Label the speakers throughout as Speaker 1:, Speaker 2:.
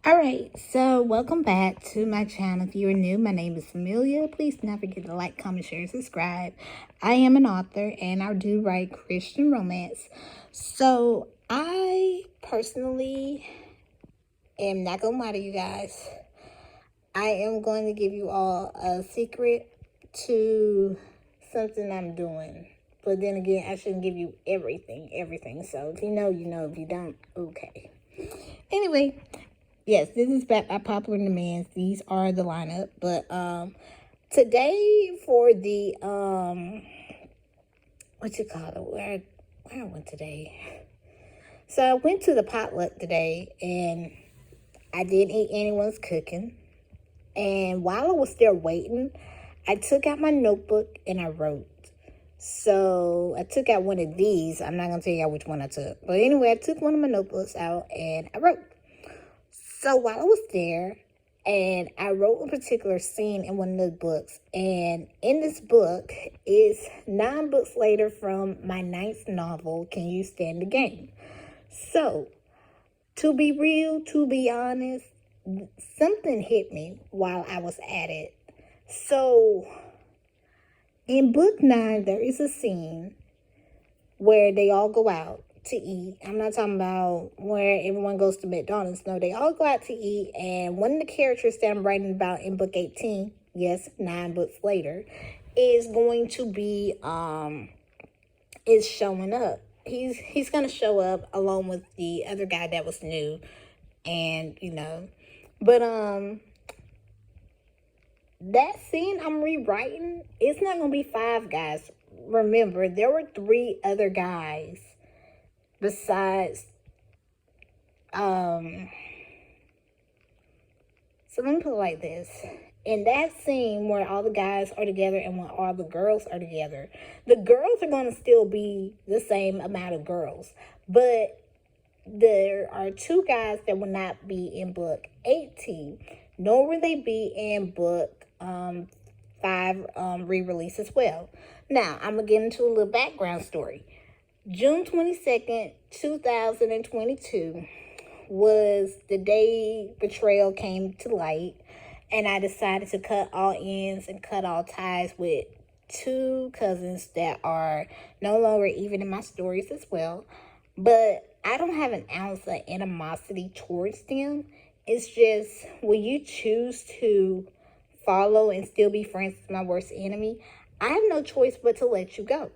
Speaker 1: Alright, so welcome back to my channel. If you are new, my name is Amelia. Please do not forget to like, comment, share, and subscribe. I am an author and I do write Christian romance. So I personally am not going to lie to you guys. I am going to give you all a secret to something I'm doing. But then again, I shouldn't give you everything. So if you know, you know. If you don't, okay. Anyway, yes, this is back by popular demand. These are the lineup. But today for the what you call it? Where I went today. So I went to the potluck today and I didn't eat anyone's cooking. And while I was there waiting, I took out my notebook and I wrote. So I took out one of these. I'm not gonna tell you which one I took. But anyway, I took one of my notebooks out and I wrote. So while I was there, and I wrote a particular scene in one of the books, and in this book is 9 books later from my 9th novel, Can You Stand the Game? So, to be real, to be honest, something hit me while I was at it. So, in book 9, there is a scene where they all go out to eat. I'm not talking about where everyone goes to McDonald's. No, they all go out to eat. And one of the characters that I'm writing about in book 18, yes, 9 books later, is going to be is showing up. He's gonna show up along with the other guy that was new, and but that scene I'm rewriting, it's not gonna be 5 guys. Remember, there were 3 other guys besides so let me put it like this. In that scene where all the guys are together and when all the girls are together, the girls are going to still be the same amount of girls, but there are 2 guys that will not be in book 18, nor will they be in book 5 re-release as well. Now I'm gonna get into a little background story. June 22nd, 2022 was the day betrayal came to light, and I decided to cut all ends and cut all ties with 2 cousins that are no longer even in my stories as well. But I don't have an ounce of animosity towards them. It's just when you choose to follow and still be friends with my worst enemy, I have no choice but to let you go.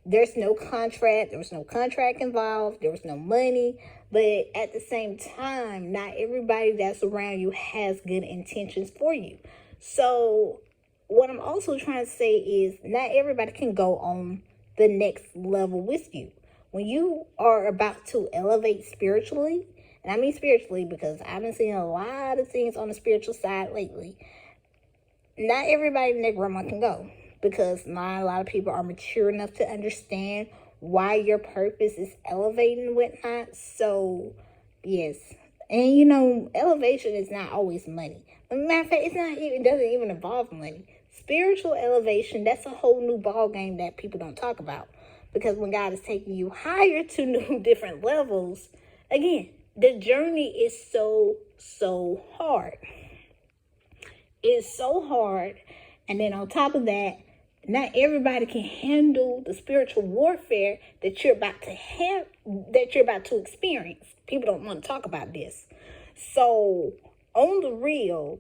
Speaker 1: There's no contract. There was no contract involved. There was no money. But at the same time, not everybody that's around you has good intentions for you. So what I'm also trying to say is not everybody can go on the next level with you. When you are about to elevate spiritually, and I mean spiritually because I've been seeing a lot of things on the spiritual side lately, not everybody and their grandma can go, because not a lot of people are mature enough to understand why your purpose is elevating and whatnot. So, yes. And elevation is not always money. As a matter of fact, it doesn't even involve money. Spiritual elevation, that's a whole new ball game that people don't talk about. Because when God is taking you higher to new different levels, again, the journey is so hard. It's so hard. And then on top of that, not everybody can handle the spiritual warfare that you're about to experience. People don't want to talk about this. So on the real,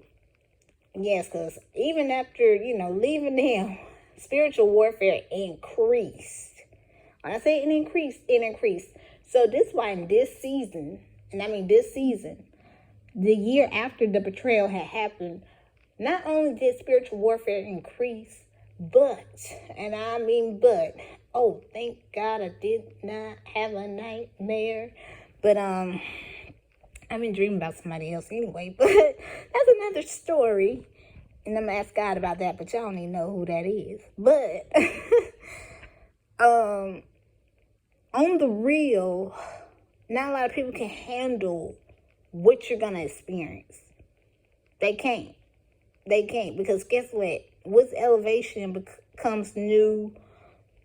Speaker 1: yes, because even after, leaving them, spiritual warfare increased. When I say it increased. So this is why in this season, the year after the betrayal had happened, not only did spiritual warfare increase, but, oh, thank God I did not have a nightmare. But, I've been dreaming about somebody else anyway, but that's another story. And I'm gonna ask God about that, but y'all don't even know who that is. But, on the real, not a lot of people can handle what you're gonna experience. They can't. Because guess what? With elevation becomes new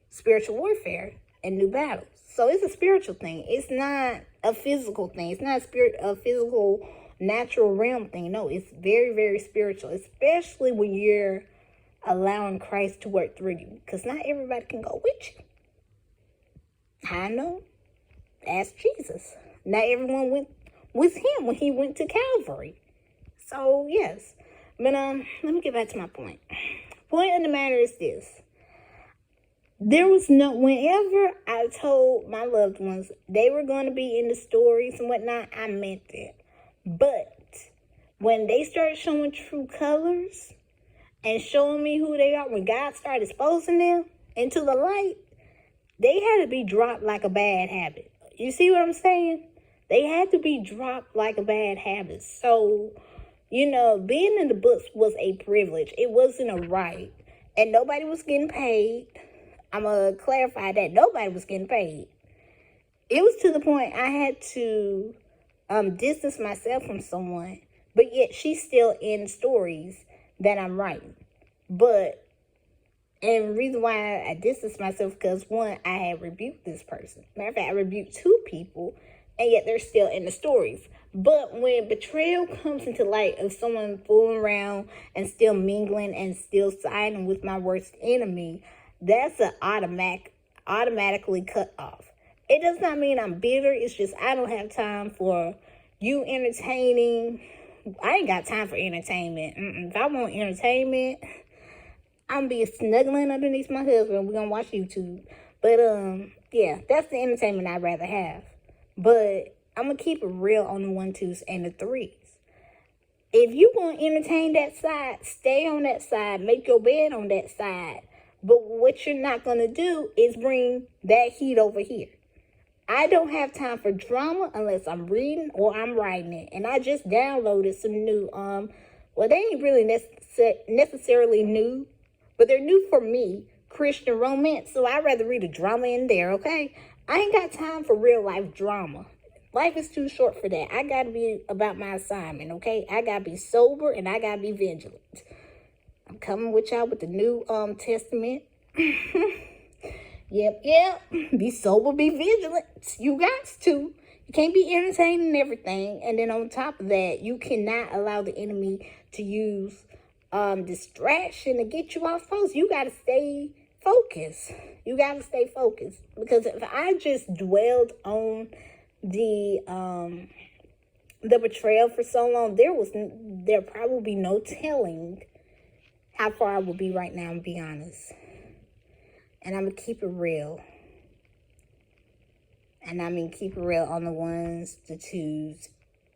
Speaker 1: spiritual warfare and new battles. So it's a spiritual thing. It's not a physical thing. It's not a physical natural realm thing. No, it's very, very spiritual, especially when you're allowing Christ to work through you, because not everybody can go with you. I know. Ask Jesus. Not everyone went with him when he went to Calvary. So, yes. But let me get back to my point. Point of the matter is this. There was no, whenever I told my loved ones they were going to be in the stories and whatnot, I meant it. But when they started showing true colors and showing me who they are, when God started exposing them into the light, they had to be dropped like a bad habit. You see what I'm saying? They had to be dropped like a bad habit. So, being in the books was a privilege. It wasn't a right. And nobody was getting paid. I'm going to clarify that. Nobody was getting paid. It was to the point I had to distance myself from someone. But yet she's still in stories that I'm writing. And the reason why I distanced myself, because one, I had rebuked this person. Matter of fact, I rebuked 2 people, and yet they're still in the stories. But when betrayal comes into light of someone fooling around and still mingling and still siding with my worst enemy, that's an automatically cut off. It does not mean I'm bitter. It's just I don't have time for you entertaining. I ain't got time for entertainment. If I want entertainment, I'm be snuggling underneath my husband. We're going to watch YouTube. But, yeah, that's the entertainment I'd rather have. But I'm going to keep it real on the 1, 2s, and the 3s. If you want to entertain that side, stay on that side. Make your bed on that side. But what you're not going to do is bring that heat over here. I don't have time for drama unless I'm reading or I'm writing it. And I just downloaded some new, well, they ain't really necessarily new, but they're new for me, Christian romance. So I'd rather read a drama in there, okay? I ain't got time for real life drama. Life is too short for that. I got to be about my assignment, okay? I got to be sober and I got to be vigilant. I'm coming with y'all with the New Testament. Yep. Be sober, be vigilant. You got to. You can't be entertaining everything. And then on top of that, you cannot allow the enemy to use distraction to get you off focus. You got to stay focused. Because if I just dwelled on the betrayal for so long, there probably be no telling how far I would be right now, to be honest. And I'm going to keep it real. And I mean keep it real on the 1s, the 2s,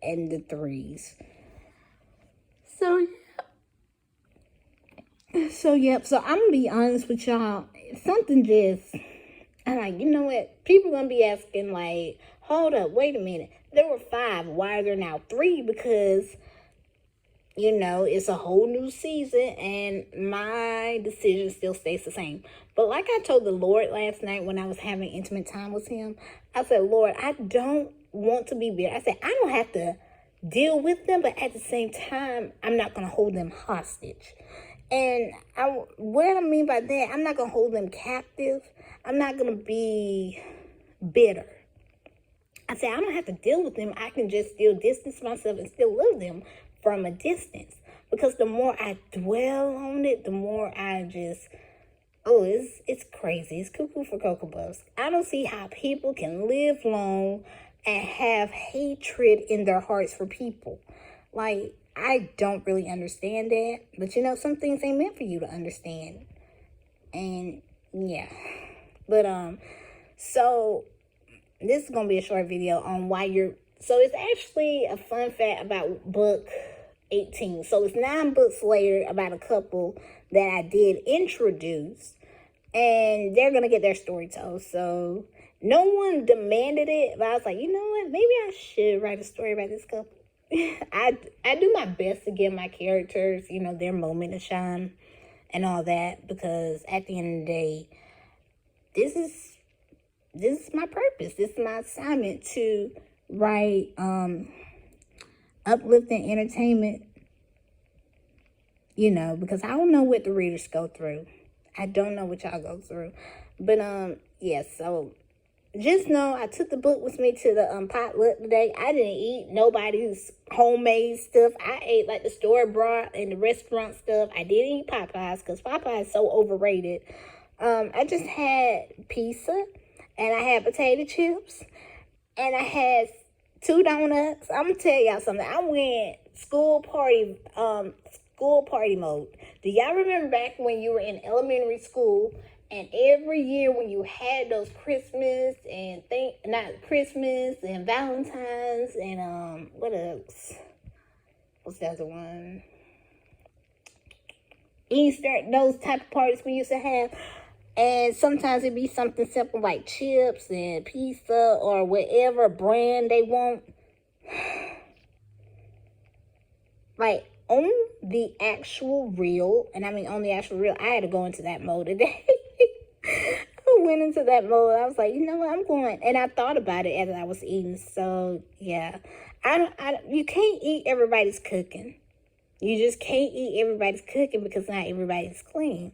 Speaker 1: and the 3s. So I'm going to be honest with y'all. Something just, I'm like, you know what? People going to be asking, like, hold up, wait a minute. There were 5. Why are there now 3? Because it's a whole new season and my decision still stays the same. But like I told the Lord last night when I was having intimate time with him, I said, Lord, I don't want to be bitter. I said, I don't have to deal with them, but at the same time, I'm not going to hold them hostage. And what I mean by that, I'm not going to hold them captive. I'm not going to be bitter. I said, I don't have to deal with them. I can just still distance myself and still love them from a distance. Because the more I dwell on it, the more I just, it's crazy. It's cuckoo for Cocoa Puffs. I don't see how people can live long and have hatred in their hearts for people. Like, I don't really understand that. But some things ain't meant for you to understand. And yeah. But so this is gonna be a short video on why so it's actually a fun fact about book 18. So it's 9 books later about a couple that I did introduce, and they're gonna get their story told. So no one demanded it, but I was like, you know what? Maybe I should write a story about this couple. I do my best to give my characters, their moment to shine and all that, because at the end of the day, this is my purpose. This is my assignment to write uplifting entertainment, because I don't know what the readers go through. I don't know what y'all go through. But, yeah, so just know I took the book with me to the potluck today. I didn't eat nobody's homemade stuff. I ate like the store bought and the restaurant stuff. I didn't eat Popeyes because Popeyes is so overrated. I just had pizza and I had potato chips and I had 2 donuts. I'm gonna tell y'all something. I went school party mode. Do y'all remember back when you were in elementary school and every year when you had those Christmas and not Christmas and Valentine's and what else? What's the other one? Easter, those type of parties we used to have. And sometimes it'd be something simple like chips and pizza or whatever brand they want. Like on the actual real, and I mean on the actual real, I had to go into that mode today. I went into that mode. I was like, you know what, I'm going. And I thought about it as I was eating. So yeah, you can't eat everybody's cooking. You just can't eat everybody's cooking because not everybody's clean.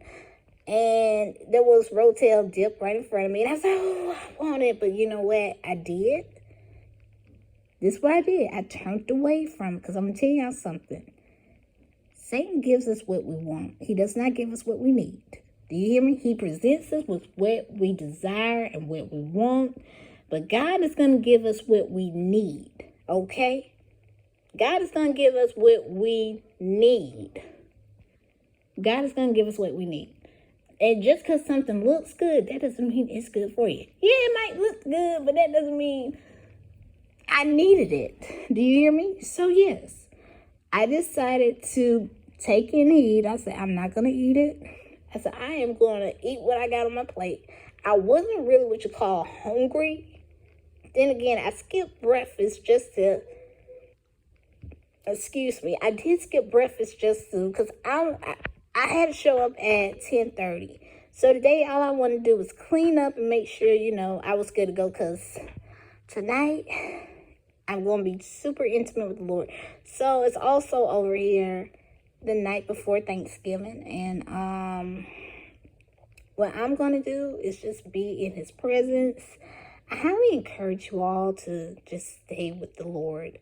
Speaker 1: And there was Rotel dip right in front of me. And I was like, oh, I want it. But you know what I did? This is what I did. I turned away from it because I'm going to tell y'all something. Satan gives us what we want. He does not give us what we need. Do you hear me? He presents us with what we desire and what we want. But God is going to give us what we need. Okay? God is going to give us what we need. God is going to give us what we need. And just because something looks good, that doesn't mean it's good for you. Yeah, it might look good, but that doesn't mean I needed it. Do you hear me? So yes, I decided to take and eat. I said, I'm not going to eat it. I said, I am going to eat what I got on my plate. I wasn't really what you call hungry. Then again, I skipped breakfast just to, excuse me, I did skip breakfast just to, because I had to show up at 10:30. So today, all I wanted to do was clean up and make sure, I was good to go. Because tonight, I'm going to be super intimate with the Lord. So it's also over here the night before Thanksgiving. And what I'm going to do is just be in his presence. I highly encourage you all to just stay with the Lord.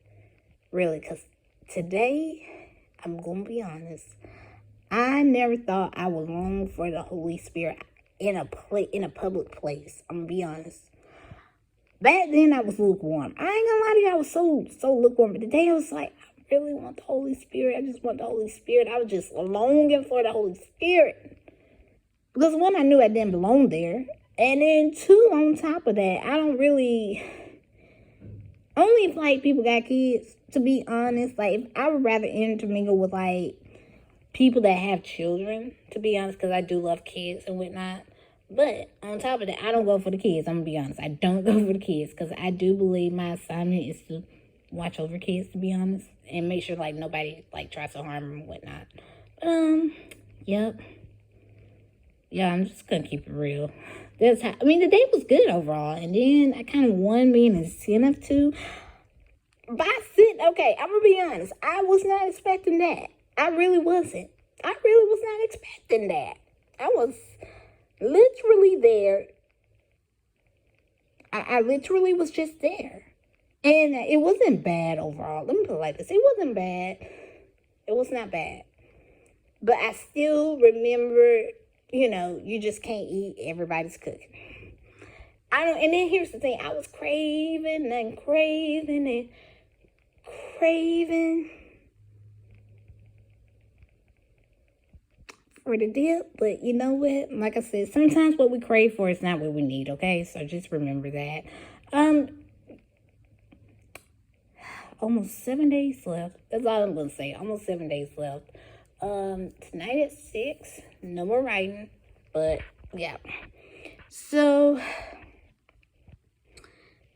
Speaker 1: Really, because today, I'm going to be honest. I never thought I would long for the Holy Spirit in a public place. I'm gonna be honest. Back then I was lukewarm. I ain't gonna lie to you, I was so lukewarm. But today I was like, I really want the Holy Spirit. I just want the Holy Spirit. I was just longing for the Holy Spirit. Because one, I knew I didn't belong there. And then two, on top of that, I don't really, only if like people got kids, to be honest. Like if I would rather intermingle with like people that have children, to be honest, because I do love kids and whatnot. But on top of that, I don't go for the kids. I'm going to be honest. I don't go for the kids because I do believe my assignment is to watch over kids, to be honest, and make sure, like, nobody, like, tries to harm them and whatnot. Yep. Yeah, I'm just going to keep it real. That's how, the day was good overall. And then I kind of won me an incentive to buy sit. Okay, I'm going to be honest. I was not expecting that. I really wasn't. I really was not expecting that. I was literally there. I literally was just there. And it wasn't bad overall. Let me put it like this. It wasn't bad. It was not bad. But I still remember, you just can't eat everybody's cooking. And then here's the thing. I was craving and craving and craving for the dip, but you know what? Like I said, sometimes what we crave for is not what we need, okay? So just remember that. Almost 7 days left. That's all I'm gonna say. Almost 7 days left. Tonight at 6, no more writing, but yeah. So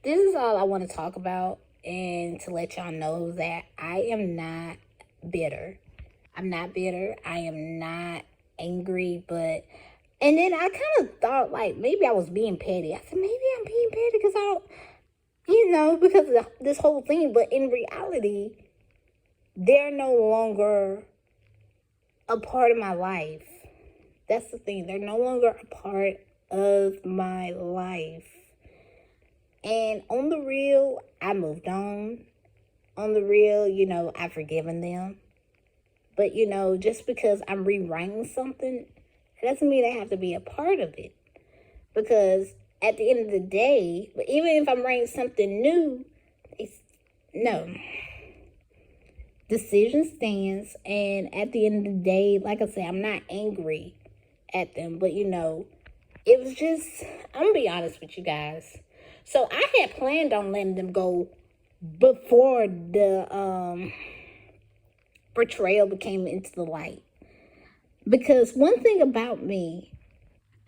Speaker 1: this is all I want to talk about, and to let y'all know that I am not bitter. I'm not bitter. I am not angry, but and then I kind of thought like maybe I was being petty. I said maybe I'm being petty because I don't, because of this whole thing. But in reality, they're no longer a part of my life. That's the thing. They're no longer a part of my life. And on the real, I moved on. On the real, I've forgiven them. But, just because I'm rewriting something, it doesn't mean I have to be a part of it. Because at the end of the day, but even if I'm writing something new, no. Decision stands. And at the end of the day, like I said, I'm not angry at them. But, it was just, I'm going to be honest with you guys. So I had planned on letting them go before the betrayal became into the light. Because one thing about me,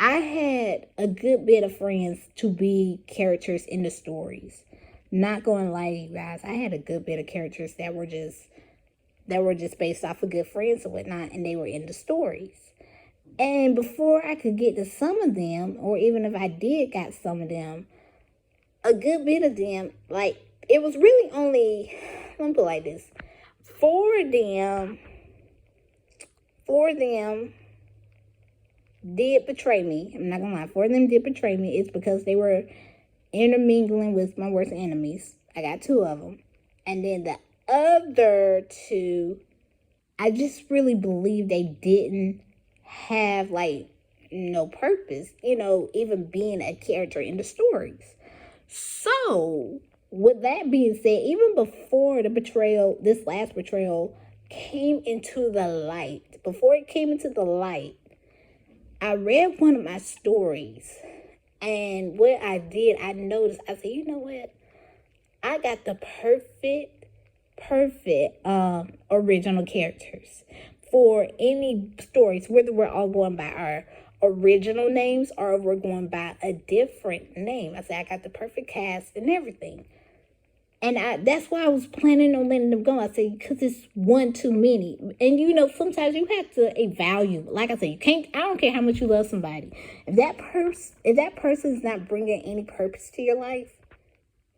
Speaker 1: I had a good bit of friends to be characters in the stories. Not going to lie to you guys, I had a good bit of characters that were just based off of good friends and whatnot, and they were in the stories. And before I could get to some of them, or even if I did got some of them, a good bit of them, like, it was really only, let me put it like this, four of them did betray me. I'm not gonna lie, four of them did betray me. It's because they were intermingling with my worst enemies. I got two of them. And then the other two, I just really believe they didn't have, like, no purpose, even being a character in the stories. So, with that being said, even before the betrayal, this last betrayal came into the light, I read one of my stories, and what I did, I noticed, I said, you know what? I got the perfect original characters for any stories, whether we're all going by our original names or we're going by a different name. I said, I got the perfect cast and everything. And that's why I was planning on letting them go. I said, because it's one too many. And, sometimes you have to evaluate. Like I said, I don't care how much you love somebody. If that person is not bringing any purpose to your life,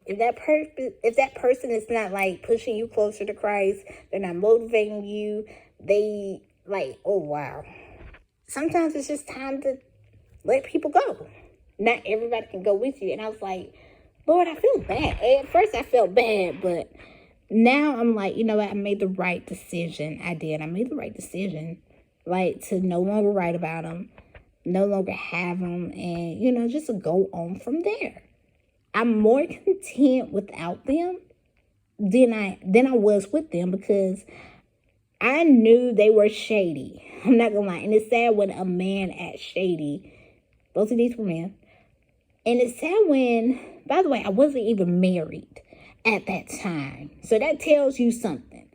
Speaker 1: if that person is not, like, pushing you closer to Christ, they're not motivating you, they, like, oh, wow. Sometimes it's just time to let people go. Not everybody can go with you. And I was like, Lord, I feel bad. At first I felt bad, but now I'm like, you know what? I made the right decision. I did. I made the right decision, like, to no longer write about them, no longer have them, and, just to go on from there. I'm more content without them than I was with them, because I knew they were shady. I'm not gonna lie. And it's sad when a man acts shady. Both of these were men. And it's sad when, by the way, I wasn't even married at that time. So that tells you something.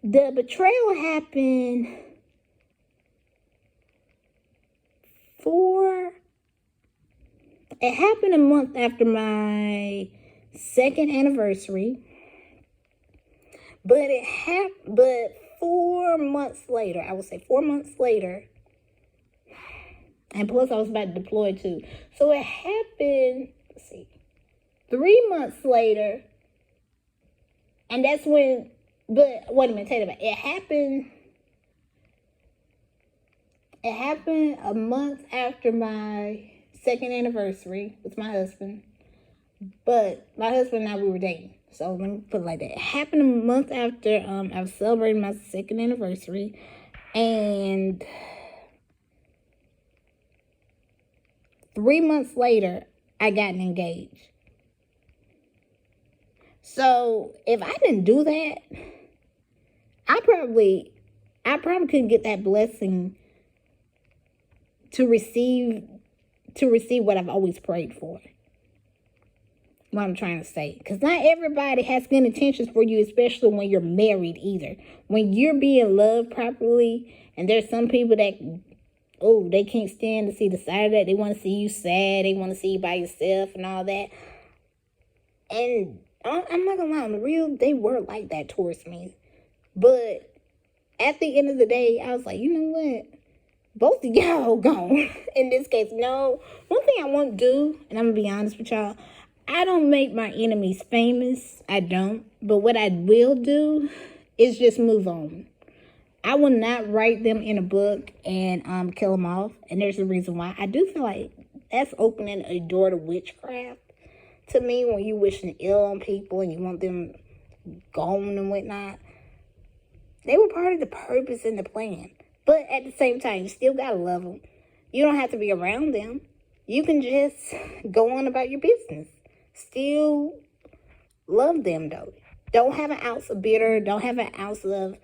Speaker 1: The betrayal happened a month after my second anniversary. But 4 months later, I would say 4 months later, and plus I was about to deploy too. So it happened, 3 months later, and that's when, but wait a minute, tell you about it. It happened a month after my second anniversary with my husband. But my husband and I, we were dating. So let me put it like that. It happened a month after I was celebrating my second anniversary. And 3 months later, I got engaged. So if I didn't do that, I probably couldn't get that blessing to receive what I've always prayed for. What I'm trying to say. Because not everybody has good intentions for you, especially when you're married either. When you're being loved properly, and there's some people that, they can't stand to see the side of that. They want to see you sad. They want to see you by yourself and all that. And I'm not going to lie, on the real, they were like that towards me. But at the end of the day, I was like, you know what? Both of y'all gone. In this case, no. One thing I won't do, and I'm going to be honest with y'all, I don't make my enemies famous. I don't. But what I will do is just move on. I will not write them in a book and kill them off. And there's a reason why. I do feel like that's opening a door to witchcraft. To me, when you wishing ill on people and you want them gone and whatnot, they were part of the purpose and the plan. But at the same time, you still gotta love them. You don't have to be around them. You can just go on about your business. Still love them though. Don't have an ounce of bitter. Don't have an ounce of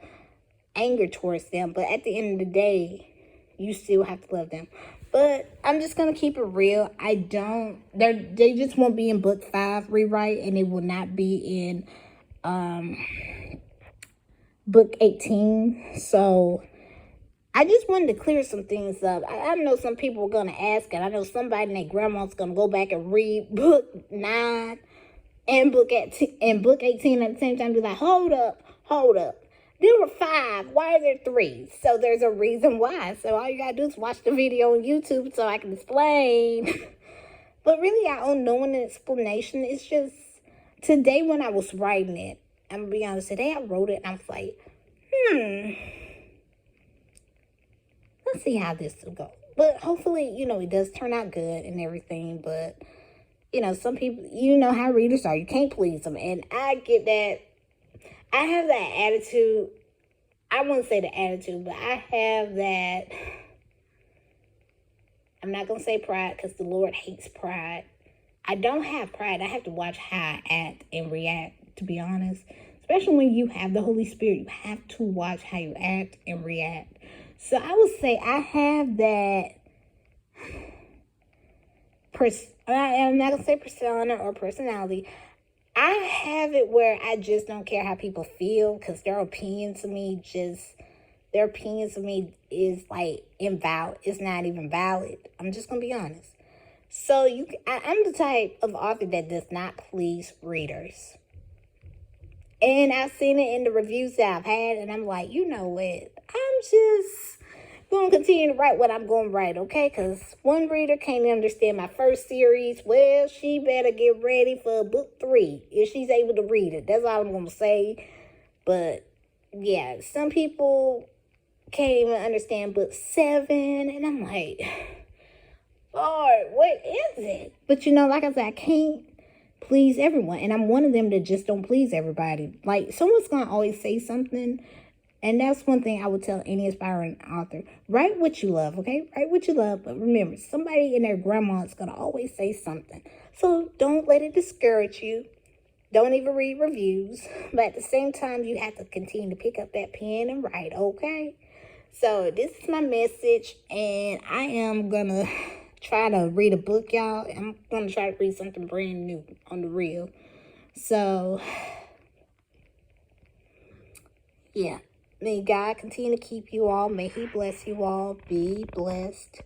Speaker 1: anger towards them. But at the end of the day, you still have to love them. But I'm just gonna keep it real. They just won't be in book 5 rewrite, and it will not be in book 18. So I just wanted to clear some things up. I know some people are gonna ask, and I know somebody and their grandma's gonna go back and read book 9 and book 18 at the same time. Be like, hold up. There were 5. Why are there 3? So there's a reason why. So all you gotta do is watch the video on YouTube so I can explain. But really, I don't know an explanation. It's just today when I was writing it, I'm gonna be honest. Today I wrote it and I was like, let's see how this will go. But hopefully, it does turn out good and everything. But some people, how readers are. You can't please them, and I get that. I have that attitude. I wouldn't say the attitude, but I have that. I'm not going to say pride because the Lord hates pride. I don't have pride. I have to watch how I act and react, to be honest. Especially when you have the Holy Spirit, you have to watch how you act and react. So I would say I have that. I'm not going to say persona or personality. I have it where I just don't care how people feel because their opinion to me is like invalid. It's not even valid. I'm just going to be honest. So I'm the type of author that does not please readers. And I've seen it in the reviews that I've had, and I'm like, you know what? I'm just going to continue to write what I'm going to write, okay? Because one reader can't understand my first series. Well, she better get ready for book 3 if she's able to read it. That's all I'm going to say. But, yeah, some people can't even understand book 7. And I'm like, Lord, what is it? But, like I said, I can't please everyone. And I'm one of them that just don't please everybody. Like, someone's going to always say something. And that's one thing I would tell any aspiring author. Write what you love, okay? Write what you love. But remember, somebody and their grandma is going to always say something. So don't let it discourage you. Don't even read reviews. But at the same time, you have to continue to pick up that pen and write, okay? So this is my message. And I am going to try to read a book, y'all. I'm going to try to read something brand new on the real. So, yeah. May God continue to keep you all. May He bless you all. Be blessed.